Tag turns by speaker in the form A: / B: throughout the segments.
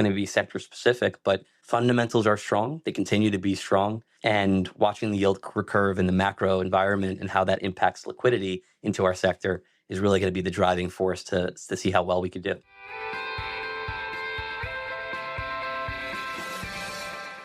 A: going to be sector specific, but fundamentals are strong. They continue to be strong. And watching the yield curve and the macro environment and how that impacts liquidity into our sector is really going to be the driving force to see how well we could do.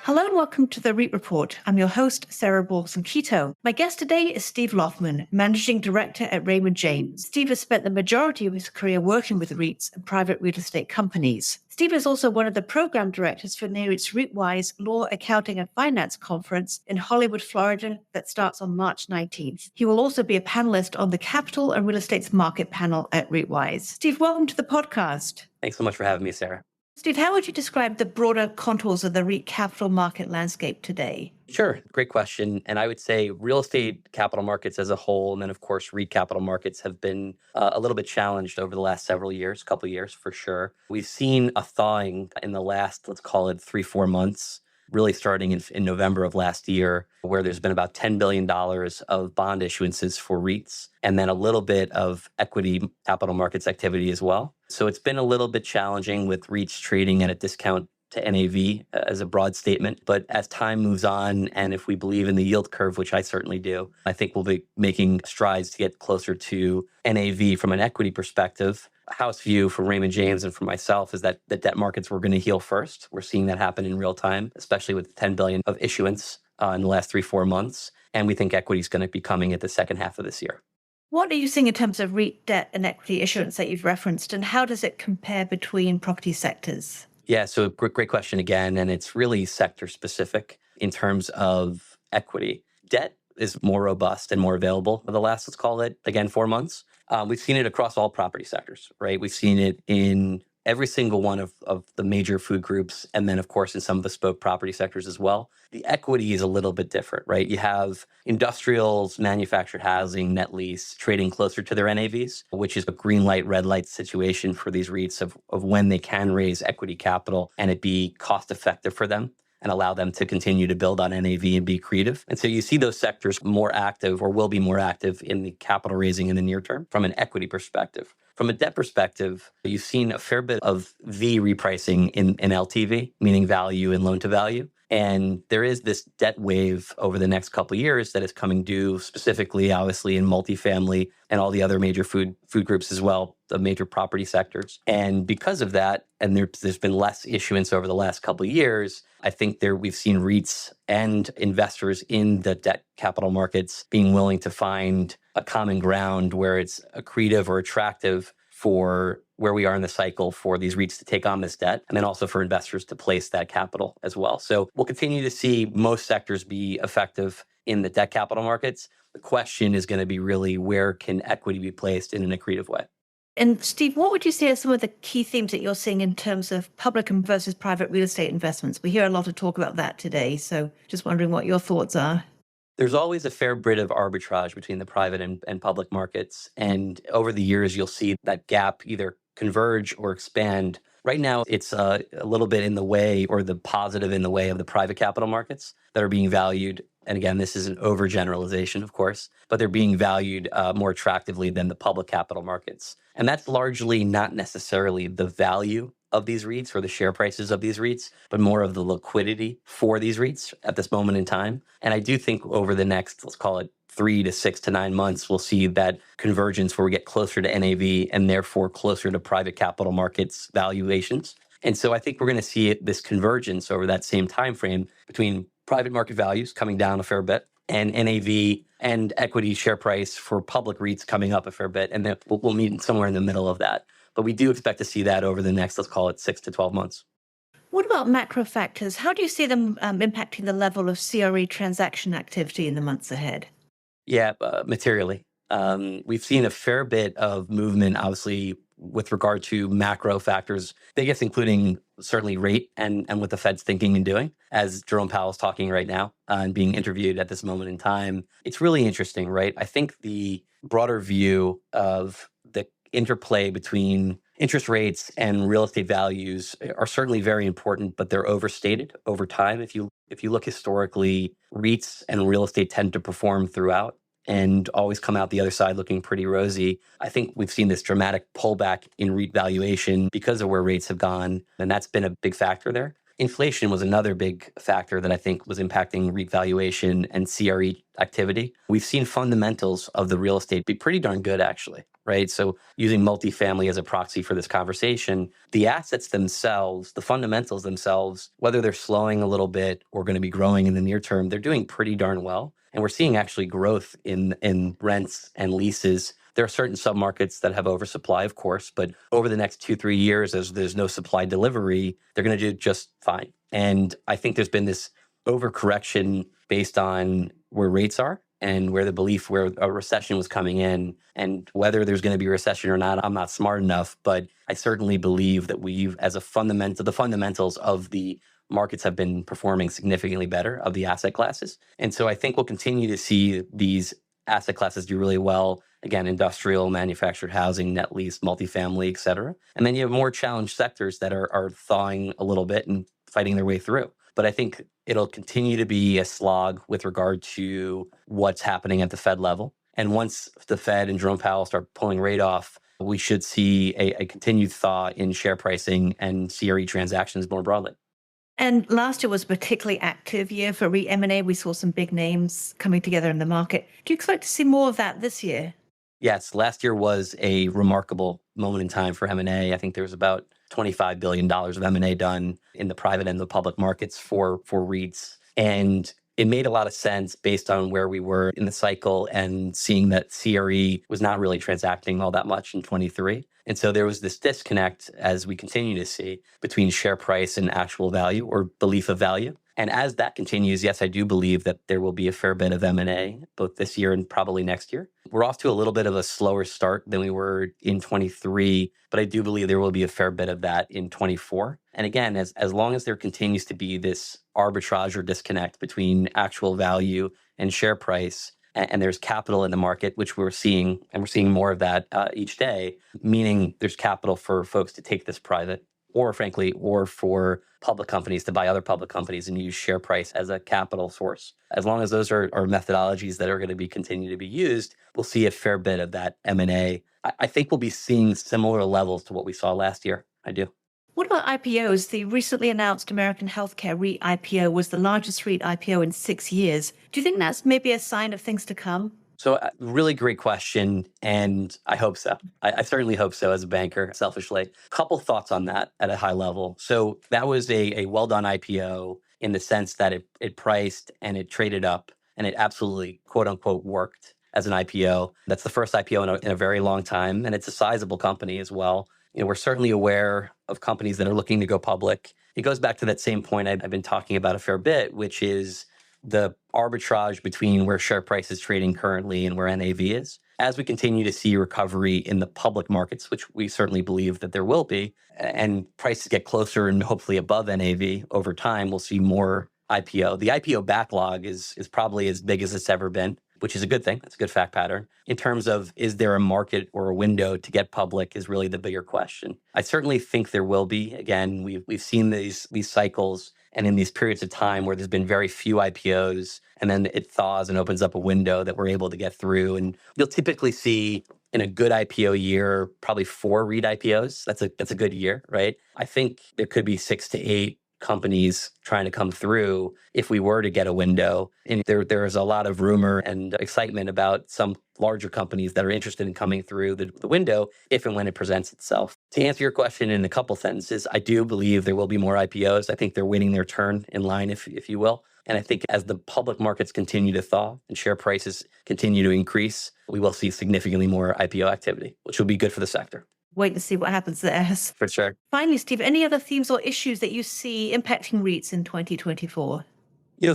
B: Hello and welcome to the REIT Report. I'm your host, Sarah Borson-Keto. My guest today is Steve Loffman, Managing Director at Raymond James. Steve has spent the majority of his career working with REITs and private real estate companies. Steve is also one of the program directors for Nareit's REITwise Law, Accounting and Finance Conference in Hollywood, Florida, that starts on March 19th. He will also be a panelist on the Capital and Real Estate's Market panel at REITwise. Steve, welcome to the podcast.
A: Thanks so much for having me, Sarah.
B: Steve, how would you describe the broader contours of the REIT capital market landscape today?
A: Sure. Great question. And I would say real estate capital markets as a whole, and then of course, REIT capital markets have been a little bit challenged over the last several years, couple of years for sure. We've seen a thawing in the last, let's call it 3-4 months, really starting in November of last year, where there's been about $10 billion of bond issuances for REITs, and then a little bit of equity capital markets activity as well. So it's been a little bit challenging with REITs trading at a discount to NAV as a broad statement. But as time moves on, and if we believe in the yield curve, which I certainly do, I think we'll be making strides to get closer to NAV from an equity perspective. House view from Raymond James and for myself is that the debt markets were going to heal first. We're seeing that happen in real time, especially with $10 billion of issuance in the last 3-4 months. And we think equity is going to be coming at the second half of this year.
B: What are you seeing in terms of REIT debt and equity issuance that you've referenced, and how does it compare between property sectors?
A: Yeah, so great question again, and it's really sector specific in terms of equity. Debt is more robust and more available for the last, let's call it, again, 4 months. We've seen it across all property sectors, right? We've seen it in every single one of the major food groups, and then, of course, in some bespoke property sectors as well. The equity is a little bit different, right? You have industrials, manufactured housing, net lease trading closer to their NAVs, which is a green light, red light situation for these REITs of when they can raise equity capital and it be cost effective for them and allow them to continue to build on NAV and be creative. And so you see those sectors more active or will be more active in the capital raising in the near term from an equity perspective. From a debt perspective, you've seen a fair bit of V repricing in LTV, meaning value and loan to value. And there is this debt wave over the next couple of years that is coming due, specifically, obviously, in multifamily and all the other major food groups as well, the major property sectors. And because of that, and there's been less issuance over the last couple of years, I think we've seen REITs and investors in the debt capital markets being willing to find a common ground where it's accretive or attractive for where we are in the cycle for these REITs to take on this debt, and then also for investors to place that capital as well. So we'll continue to see most sectors be effective in the debt capital markets. The question is going to be really where can equity be placed in an accretive way?
B: And Steve, what would you say are some of the key themes that you're seeing in terms of public versus private real estate investments? We hear a lot of talk about that today, so just wondering what your thoughts are.
A: There's always a fair bit of arbitrage between the private and public markets. And over the years, you'll see that gap either converge or expand. Right now, it's a little bit in the way, or the positive in the way of the private capital markets that are being valued. And again, this is an overgeneralization, of course, but they're being valued more attractively than the public capital markets. And that's largely not necessarily the value of these REITs or the share prices of these REITs, but more of the liquidity for these REITs at this moment in time. And I do think over the next, let's call it 3 to 6 to 9 months, we'll see that convergence where we get closer to NAV and therefore closer to private capital markets valuations. And so I think we're going to see this convergence over that same time frame between private market values coming down a fair bit and NAV and equity share price for public REITs coming up a fair bit. And then we'll meet somewhere in the middle of that. But we do expect to see that over the next, let's call it 6 to 12 months.
B: What about macro factors? How do you see them impacting the level of CRE transaction activity in the months ahead?
A: Yeah, materially. We've seen a fair bit of movement, obviously, with regard to macro factors, biggest including certainly rate and what the Fed's thinking and doing, as Jerome Powell's talking right now and being interviewed at this moment in time. It's really interesting, right? I think the broader view of the interplay between interest rates and real estate values are certainly very important, but they're overstated over time. If you look historically, REITs and real estate tend to perform throughout. and always come out the other side looking pretty rosy. I think we've seen this dramatic pullback in REIT valuation because of where rates have gone, and that's been a big factor there. Inflation was another big factor that I think was impacting REIT valuation and CRE activity. We've seen fundamentals of the real estate be pretty darn good, actually, right? So using multifamily as a proxy for this conversation, the assets themselves, the fundamentals themselves, whether they're slowing a little bit or going to be growing in the near term, they're doing pretty darn well. And we're seeing actually growth in rents and leases. There are certain submarkets that have oversupply, of course, but over the next 2-3 years, as there's no supply delivery, they're going to do just fine. And I think there's been this overcorrection based on where rates are and where the belief where a recession was coming in, and whether there's going to be a recession or not, I'm not smart enough, but I certainly believe that we've, as a fundamental, the fundamentals of the markets have been performing significantly better of the asset classes. And so I think we'll continue to see these asset classes do really well. Again, industrial, manufactured housing, net lease, multifamily, et cetera. And then you have more challenged sectors that are thawing a little bit and fighting their way through. But I think it'll continue to be a slog with regard to what's happening at the Fed level. And once the Fed and Jerome Powell start pulling rate off, we should see a continued thaw in share pricing and CRE transactions more broadly.
B: And last year was a particularly active year for REIT M&A. We saw some big names coming together in the market. Do you expect to see more of that this year?
A: Yes, last year was a remarkable moment in time for M&A. I think there was about $25 billion of M&A done in the private and the public markets for REITs. And it made a lot of sense based on where we were in the cycle and seeing that CRE was not really transacting all that much in 23. And so there was this disconnect, as we continue to see, between share price and actual value or belief of value. And as that continues, yes, I do believe that there will be a fair bit of M&A, both this year and probably next year. We're off to a little bit of a slower start than we were in 23, but I do believe there will be a fair bit of that in 24. And again, as long as there continues to be this arbitrage or disconnect between actual value and share price, and there's capital in the market, which we're seeing, and we're seeing more of that each day, meaning there's capital for folks to take this private, or frankly, or for public companies to buy other public companies and use share price as a capital source. As long as those are methodologies that are going to continue to be used, we'll see a fair bit of that M&A. I think we'll be seeing similar levels to what we saw last year. I do.
B: What about IPOs? The recently announced American Healthcare REIT IPO was the largest REIT IPO in 6 years. Do you think that's maybe a sign of things to come?
A: So really great question, and I hope so. I certainly hope so as a banker, selfishly. Couple thoughts on that at a high level. So that was a well-done IPO in the sense that it priced and it traded up, and it absolutely, quote unquote, worked as an IPO. That's the first IPO in a very long time, and it's a sizable company as well. We're certainly aware of companies that are looking to go public. It goes back to that same point I've been talking about a fair bit, which is the arbitrage between where share price is trading currently and where NAV is. As we continue to see recovery in the public markets, which we certainly believe that there will be, and prices get closer and hopefully above NAV over time, we'll see more IPO. The IPO backlog is probably as big as it's ever been, which is a good thing. That's a good fact pattern. In terms of, is there a market or a window to get public is really the bigger question. I certainly think there will be. Again, we've seen these cycles, and in these periods of time where there's been very few IPOs, and then it thaws and opens up a window that we're able to get through. And you'll typically see in a good IPO year, probably 4 REIT IPOs. That's a good year, right? I think there could be 6 to 8 companies trying to come through if we were to get a window. And there is a lot of rumor and excitement about some larger companies that are interested in coming through the window if and when it presents itself. To answer your question in a couple sentences, I do believe there will be more IPOs. I think they're waiting their turn in line, if you will. And I think as the public markets continue to thaw and share prices continue to increase, we will see significantly more IPO activity, which will be good for the sector.
B: Wait to see what happens there.
A: For sure.
B: Finally, Steve, any other themes or issues that you see impacting REITs in 2024?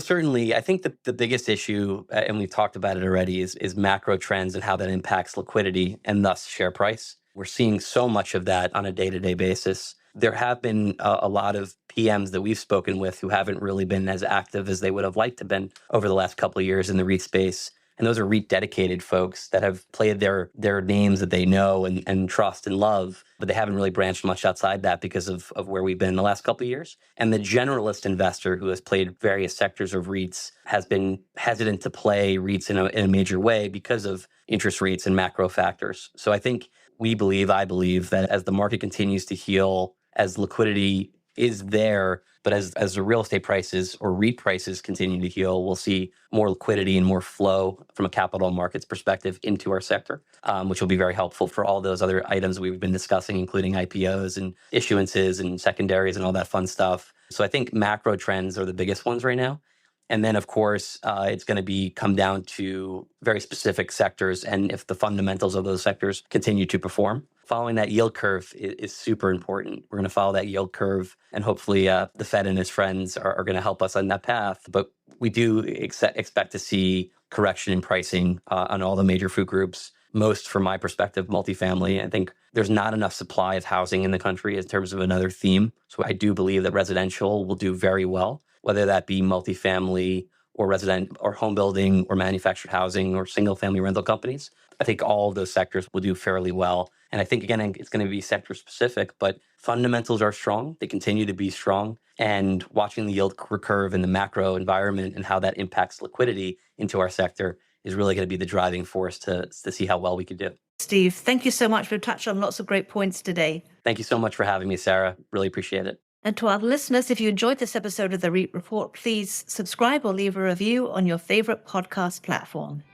A: Certainly, I think the biggest issue, and we've talked about it already, is macro trends and how that impacts liquidity and thus share price. We're seeing so much of that on a day-to-day basis. There have been a lot of PMs that we've spoken with who haven't really been as active as they would have liked to been over the last couple of years in the REIT space. And those are REIT dedicated folks that have played their names that they know and trust and love, but they haven't really branched much outside that because of where we've been in the last couple of years. And the generalist investor who has played various sectors of REITs has been hesitant to play REITs in a major way because of interest rates and macro factors. So I believe that as the market continues to heal, as liquidity is there, but as the real estate prices or REIT prices continue to heal, we'll see more liquidity and more flow from a capital markets perspective into our sector, which will be very helpful for all those other items we've been discussing, including IPOs and issuances and secondaries and all that fun stuff. So I think macro trends are the biggest ones right now. And then, of course, it's going to come down to very specific sectors and if the fundamentals of those sectors continue to perform. Following that yield curve is super important. We're going to follow that yield curve, and hopefully the Fed and his friends are going to help us on that path. But we do expect to see correction in pricing on all the major food groups. Most, from my perspective, multifamily. I think there's not enough supply of housing in the country in terms of another theme. So I do believe that residential will do very well, whether that be multifamily or resident or home building or manufactured housing or single family rental companies. I think all of those sectors will do fairly well. And I think, again, it's going to be sector specific, but fundamentals are strong. They continue to be strong. And watching the yield curve in the macro environment and how that impacts liquidity into our sector is really going to be the driving force to see how well we could do.
B: Steve, thank you so much. We've touched on lots of great points today.
A: Thank you so much for having me, Sarah. Really appreciate it.
B: And to our listeners, if you enjoyed this episode of the REIT Report, please subscribe or leave a review on your favorite podcast platform.